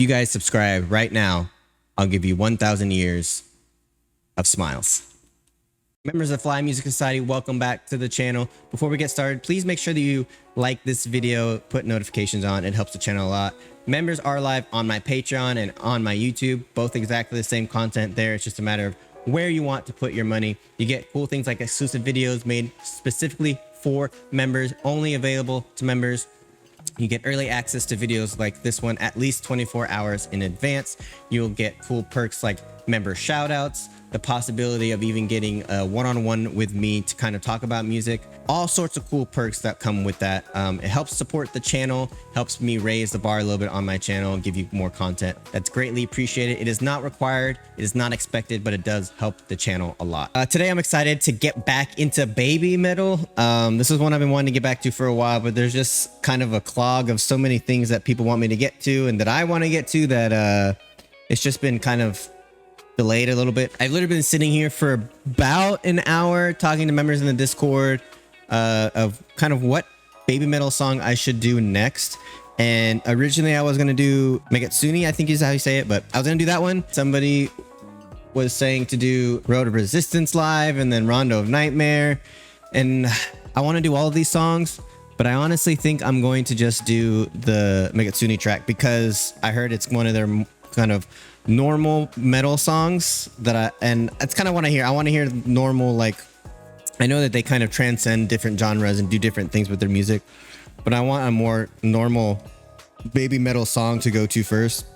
you guys subscribe right now, I'll give you 1,000 years of smiles. Members of Fly Music Society, welcome back to the channel. Before we get started, please make sure that you like this video, put notifications on. It helps the channel a lot. Members are live on my Patreon and on my YouTube, both exactly the same content there. It's just a matter of where you want to put your money. You get cool things like exclusive videos made specifically for members, only available to members. You get early access to videos like this one at least 24 hours in advance. You'll get cool perks like member shout outs, the possibility of even getting a one-on-one with me to kind of talk about music, all sorts of cool perks that come with that. It helps support the channel, helps me raise the bar a little bit on my channel and give you more content. That's greatly appreciated. It is not required, it is not expected, but it does help the channel a lot. Today I'm excited to get back into baby metal. This is one I've been wanting to get back to for a while, but there's just kind of a clog of so many things that people want me to get to and that I want to get to that it's just been kind of delayed a little bit. I've literally been sitting here for about an hour talking to members in the Discord of kind of what baby metal song I should do next. And originally I was going to do MEGITSUNE, I think is how you say it, but I was going to do that one. Somebody was saying to do Road of Resistance live and then Rondo of Nightmare. And I want to do all of these songs, but I honestly think I'm going to just do the MEGITSUNE track because I heard it's one of their kind of normal metal songs and that's kind of what I hear. I want to hear normal, like, I know that they kind of transcend different genres and do different things with their music, but I want a more normal baby metal song to go to first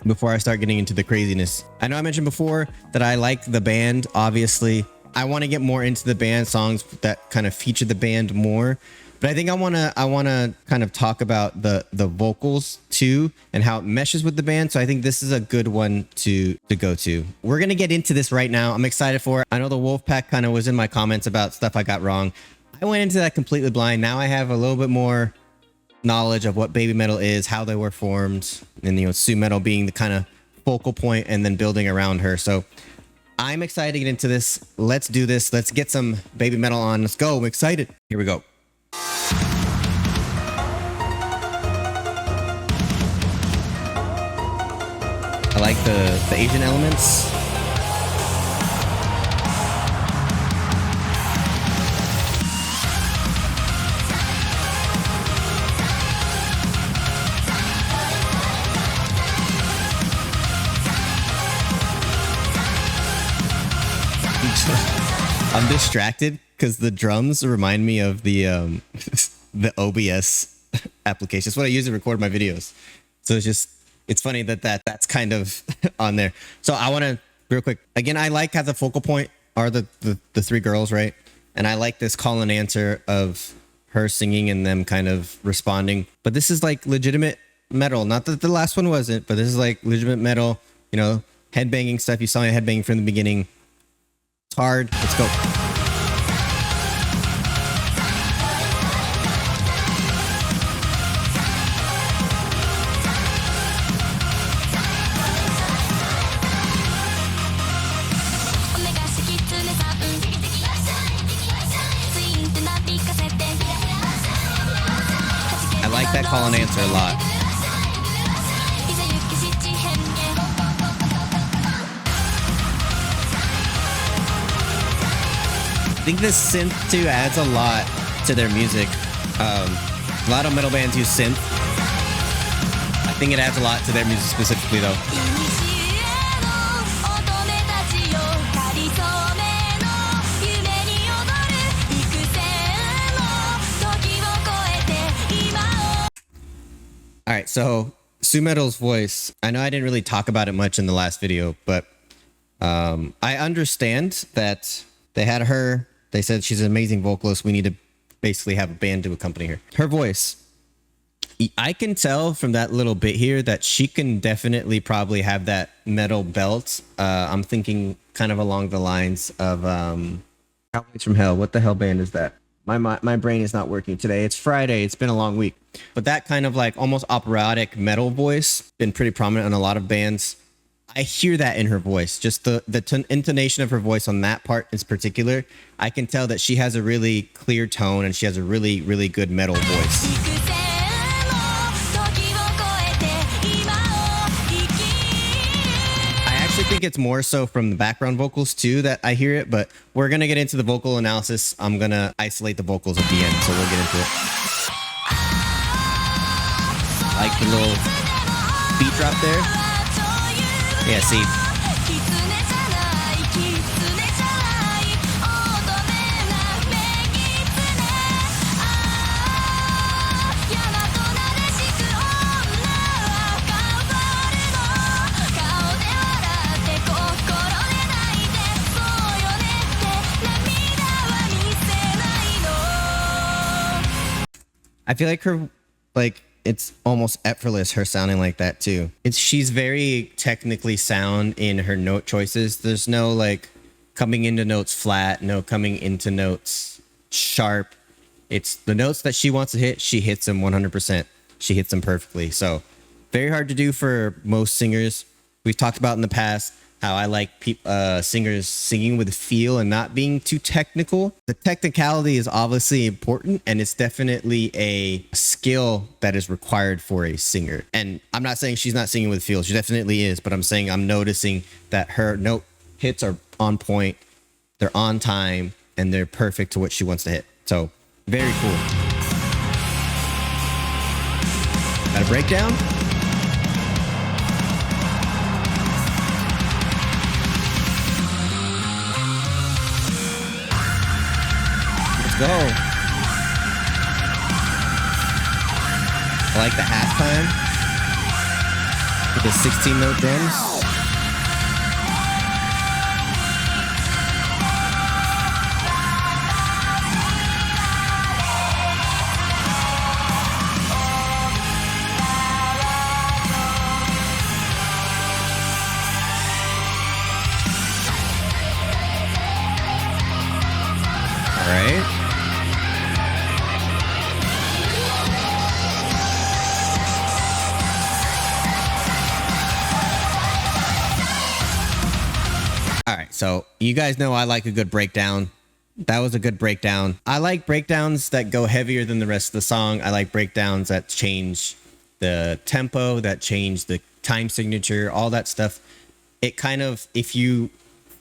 before I start getting into the craziness. I know I mentioned before that I like the band. Obviously, I want to get more into the band songs that kind of feature the band more. But I think I want to kind of talk about the vocals too and how it meshes with the band. So I think this is a good one to go to. We're going to get into this right now. I'm excited for it. I know the Wolfpack kind of was in my comments about stuff I got wrong. I went into that completely blind. Now I have a little bit more knowledge of what baby metal is, how they were formed, and, you know, Sue Metal being the kind of focal point and then building around her. So I'm excited to get into this. Let's do this. Let's get some baby metal on. Let's go. I'm excited. Here we go. I like the Asian elements. I'm distracted because the drums remind me of the the OBS application. It's what I use to record my videos. So it's funny that's kind of on there. So I want to real quick again. I like how the focal point are the three girls, right? And I like this call and answer of her singing and them kind of responding. But this is like legitimate metal. Not that the last one wasn't, but this is like legitimate metal. You know, headbanging stuff. You saw me headbanging from the beginning. It's hard. Let's go. I like that call and answer a lot. I think this synth too adds a lot to their music. A lot of metal bands use synth. I think it adds a lot to their music specifically though. All right, so Sue Metal's voice, I know I didn't really talk about it much in the last video, but I understand that they had her. They said she's an amazing vocalist. We need to basically have a band to accompany her. Her voice, I can tell from that little bit here that she can definitely probably have that metal belt. I'm thinking kind of along the lines of Cowboys from Hell. What the hell band is that? My brain is not working today. It's Friday. It's been a long week. But that kind of like almost operatic metal voice been pretty prominent on a lot of bands. I hear that in her voice. Just the intonation of her voice on that part in particular. I can tell that she has a really clear tone and she has a really, really good metal voice. think it's more so from the background vocals too that I hear it, but we're gonna get into the vocal analysis. I'm gonna isolate the vocals at the end, so we'll get into it. Like the little beat drop there. Yeah, see. I feel like her, like, it's almost effortless, her sounding like that too. She's very technically sound in her note choices. There's no like coming into notes flat, no coming into notes sharp. It's the notes that she wants to hit, she hits them 100%. She hits them perfectly. So very hard to do for most singers. We've talked about in the past how I like singers singing with feel and not being too technical. The technicality is obviously important, and it's definitely a skill that is required for a singer. And I'm not saying she's not singing with feel. She definitely is, but I'm saying I'm noticing that her note hits are on point, they're on time, and they're perfect to what she wants to hit. So very cool. Got a breakdown? Go. I like the halftime with the 16-note drums. All right. All right, so you guys know I like a good breakdown. That was a good breakdown. I like breakdowns that go heavier than the rest of the song. I like breakdowns that change the tempo, that change the time signature, all that stuff. It kind of, if you,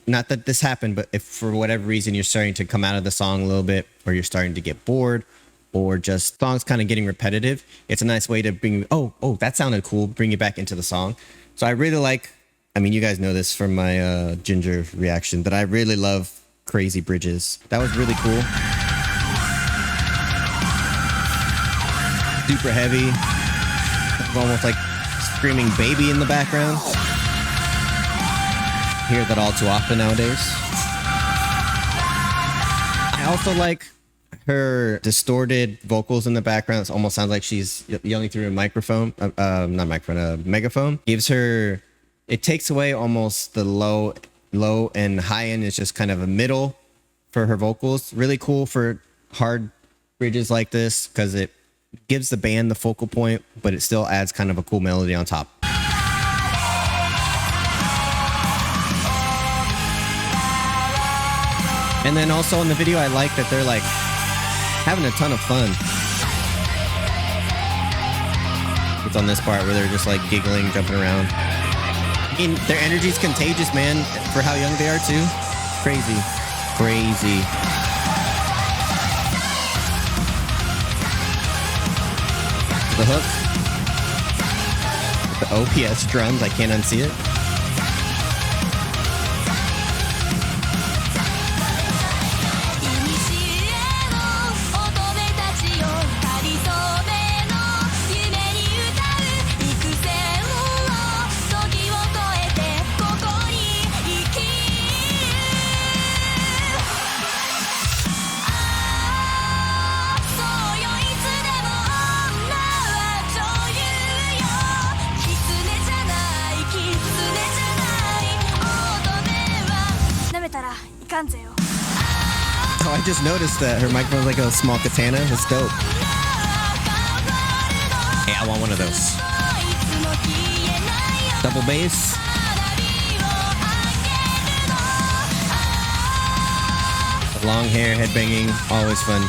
not that this happened, but if for whatever reason you're starting to come out of the song a little bit, or you're starting to get bored, or just songs kind of getting repetitive, it's a nice way to bring, oh, that sounded cool, bring you back into the song. So I really like, I mean, you guys know this from my Ginger reaction, that I really love crazy bridges. That was really cool. Super heavy. Almost like screaming baby in the background. Hear that all too often nowadays. I also like her distorted vocals in the background. It almost sounds like she's yelling through a microphone. Not microphone, a megaphone. Gives her... It takes away almost the low and high end. Is just kind of a middle for her vocals. Really cool for hard bridges like this because it gives the band the focal point, but it still adds kind of a cool melody on top. And then also in the video, I like that they're like having a ton of fun. It's on this part where they're just like giggling, jumping around. I mean, their energy's contagious, man, for how young they are, too. Crazy. Crazy. The hook. The OPS drums, I can't unsee it. Oh, I just noticed that her microphone's like a small katana. It's dope. Hey, I want one of those. Double bass. Long hair, headbanging, always fun.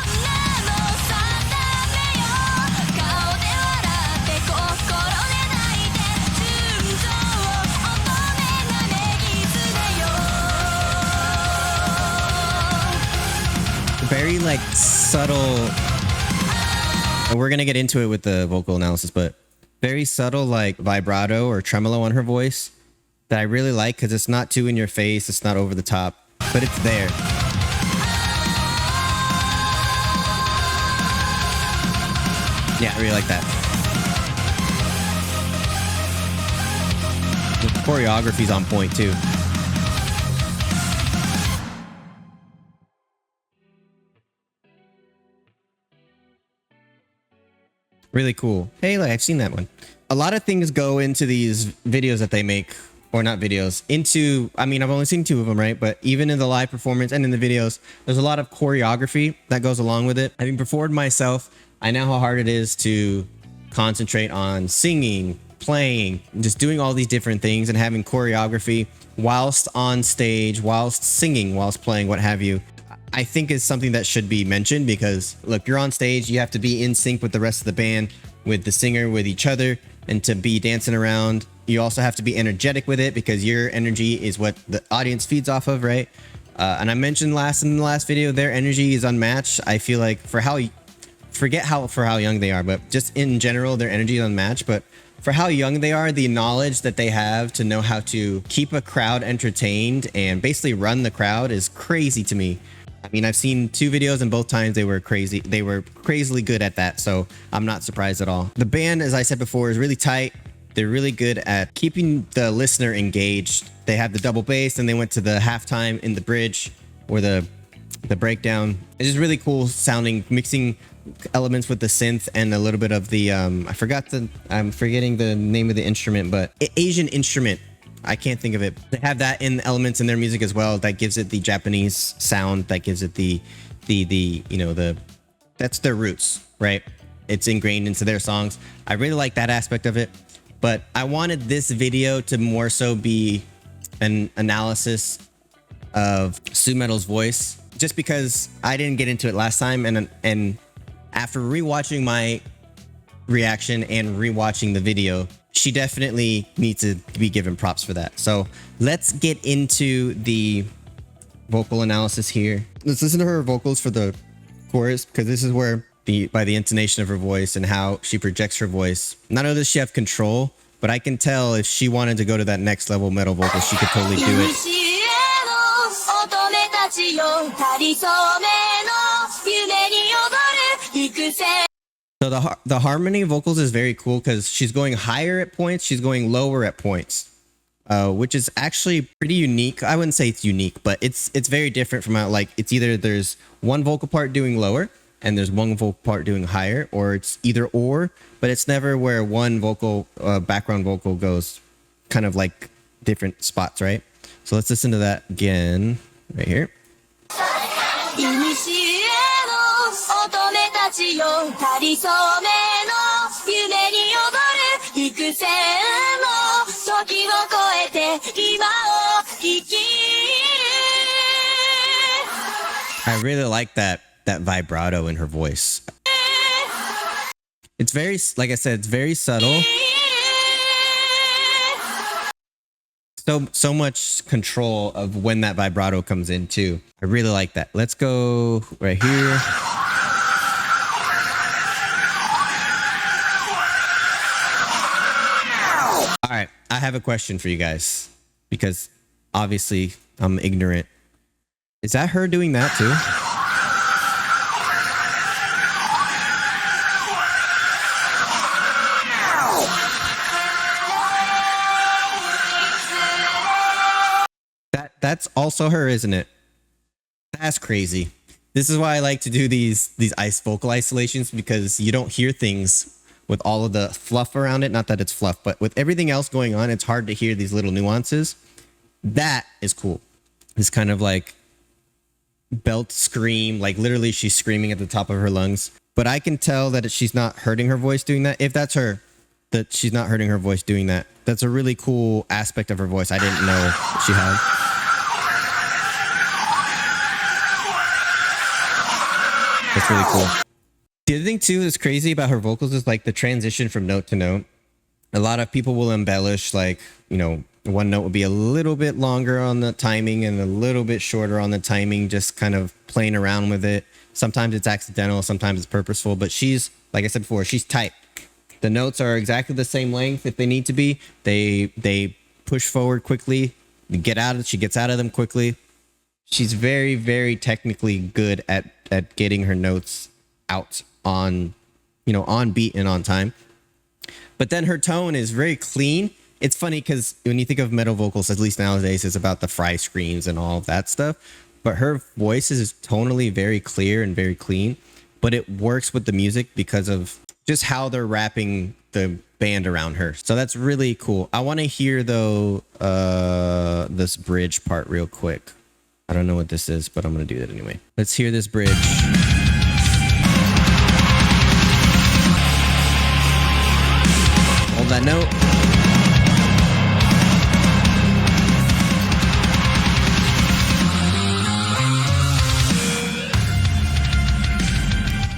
very like subtle, and we're gonna get into it with the vocal analysis, but very subtle like vibrato or tremolo on her voice that I really like because it's not too in your face, it's not over the top, but it's there. Yeah, I really like that. The choreography's on point too. Really cool. Hey, like, I've seen that one. A lot of things go into these videos that they make, or not videos, into, I mean, I've only seen 2 of them, right? But even in the live performance and in the videos, there's a lot of choreography that goes along with it. Having performed myself, I know how hard it is to concentrate on singing, playing, just doing all these different things and having choreography whilst on stage, whilst singing, whilst playing, what have you. I think is something that should be mentioned because look, you're on stage, you have to be in sync with the rest of the band, with the singer, with each other, and to be dancing around. You also have to be energetic with it because your energy is what the audience feeds off of, right? And I mentioned in the last video, their energy is unmatched. I feel like for how young they are, but just in general, their energy is unmatched. But for how young they are, the knowledge that they have to know how to keep a crowd entertained and basically run the crowd is crazy to me. I mean, I've seen 2 videos and both times they were crazy. They were crazily good at that. So I'm not surprised at all. The band, as I said before, is really tight. They're really good at keeping the listener engaged. They have the double bass and they went to the halftime in the bridge or the breakdown. It's just really cool sounding, mixing elements with the synth and a little bit of the, I'm forgetting the name of the instrument, but Asian instrument. I can't think of it. They have that in elements in their music as well. That gives it the Japanese sound. That gives it the you know, that's their roots, right? It's ingrained into their songs. I really like that aspect of it, but I wanted this video to more so be an analysis of Su-metal's voice, just because I didn't get into it last time, and after rewatching my reaction and rewatching the video, she definitely needs to be given props for that. So let's get into the vocal analysis here. Let's listen to her vocals for the chorus, because this is where by the intonation of her voice and how she projects her voice, not only does she have control, but I can tell if she wanted to go to that next level metal vocal, she could totally do it. So the harmony vocals is very cool because she's going higher at points, she's going lower at points, which is actually pretty unique. I wouldn't say it's unique, but it's very different from how, like, it's either there's one vocal part doing lower and there's one vocal part doing higher, or it's either or, but it's never where one vocal background vocal goes kind of like different spots, right? So let's listen to that again right here. I really like that vibrato in her voice. It's very, like I said, it's very subtle. So much control of when that vibrato comes in too. I really like that. Let's go right here. All right, I have a question for you guys, because obviously I'm ignorant. Is that her doing that too? That's also her, isn't it? That's crazy. This is why I like to do these vocal isolations, because you don't hear things with all of the fluff around it. Not that it's fluff, but with everything else going on, it's hard to hear these little nuances. That is cool. It's kind of like belt scream, like literally she's screaming at the top of her lungs. But I can tell that she's not hurting her voice doing that. If that's her, that she's not hurting her voice doing that. That's a really cool aspect of her voice I didn't know she had. That's really cool. The other thing too that's crazy about her vocals is like the transition from note to note. A lot of people will embellish, like, you know, one note will be a little bit longer on the timing and a little bit shorter on the timing, just kind of playing around with it. Sometimes it's accidental, sometimes it's purposeful, but she's, like I said before, she's tight. The notes are exactly the same length if they need to be. They push forward quickly. She gets out of them quickly. She's very, very technically good at getting her notes out on, on beat and on time. But then her tone is very clean. It's funny because when you think of metal vocals, at least nowadays, it's about the fry screams and all of that stuff. But her voice is tonally very clear and very clean. But it works with the music because of just how they're wrapping the band around her. So that's really cool. I want to hear, though, this bridge part real quick. I don't know what this is, but I'm going to do that anyway. Let's hear this bridge. Hold that note.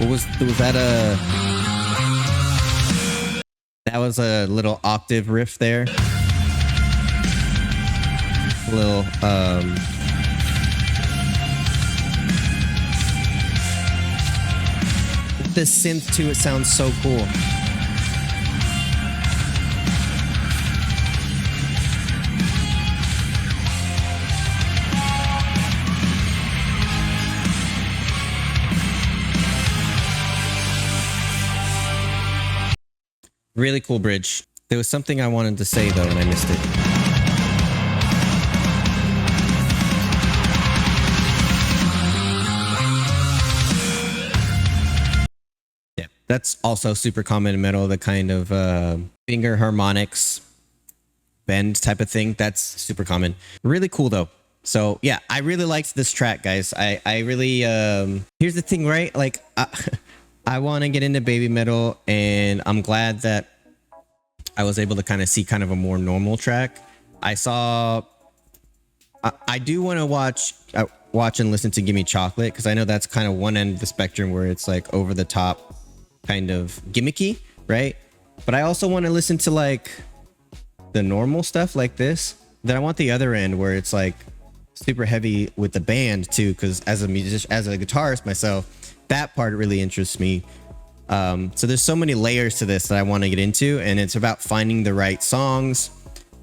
Was that that was a little octave riff there. A little the synth to it sounds so cool. Really cool bridge. There was something I wanted to say though, and I missed it. Yeah, that's also super common in metal, the kind of finger harmonics bend type of thing. That's super common. Really cool though. So yeah, I really liked this track, guys. I really, here's the thing, right? Like, I want to get into baby metal, and I'm glad that I was able to kind of see kind of a more normal track. I do want to watch and listen to Gimme Chocolate, because I know that's kind of one end of the spectrum where it's like over the top, kind of gimmicky, right? But I also want to listen to like the normal stuff like this. Then I want the other end where it's like super heavy with the band too, because as a musician, as a guitarist myself, that part really interests me. So there's so many layers to this that I want to get into, and it's about finding the right songs.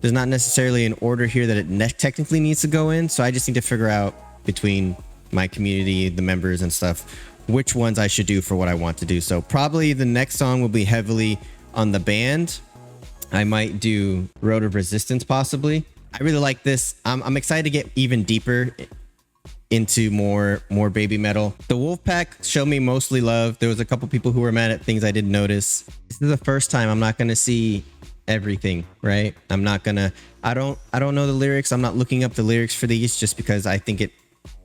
There's not necessarily an order here that it technically needs to go in, so I just need to figure out between my community, the members and stuff, which ones I should do for what I want to do. So probably the next song will be heavily on the band. I might do Road of Resistance possibly. I really like this. I'm excited to get even deeper into more baby metal. The Wolfpack showed me mostly love. There was a couple people who were mad at things I didn't notice. This is the first time I'm not gonna see everything, right? I don't know the lyrics. I'm not looking up the lyrics for these just because I think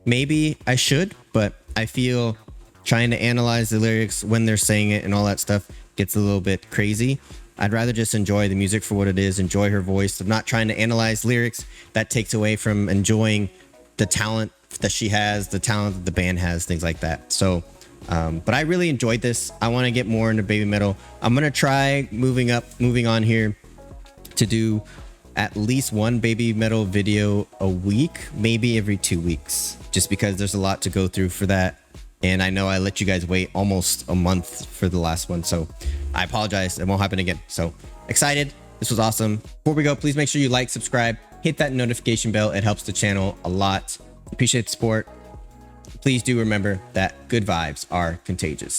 maybe I should, but I feel trying to analyze the lyrics when they're saying it and all that stuff gets a little bit crazy. I'd rather just enjoy the music for what it is, enjoy her voice. I'm not trying to analyze lyrics. That takes away from enjoying the talent that she has, the talent that the band has, things like that. So, but I really enjoyed this. I want to get more into baby metal. I'm going to try moving on here to do at least one baby metal video a week, maybe every 2 weeks, just because there's a lot to go through for that. And I know I let you guys wait almost a month for the last one, so I apologize. It won't happen again. So excited. This was awesome. Before we go, please make sure you like, subscribe, hit that notification bell. It helps the channel a lot. Appreciate the support. Please do remember that good vibes are contagious.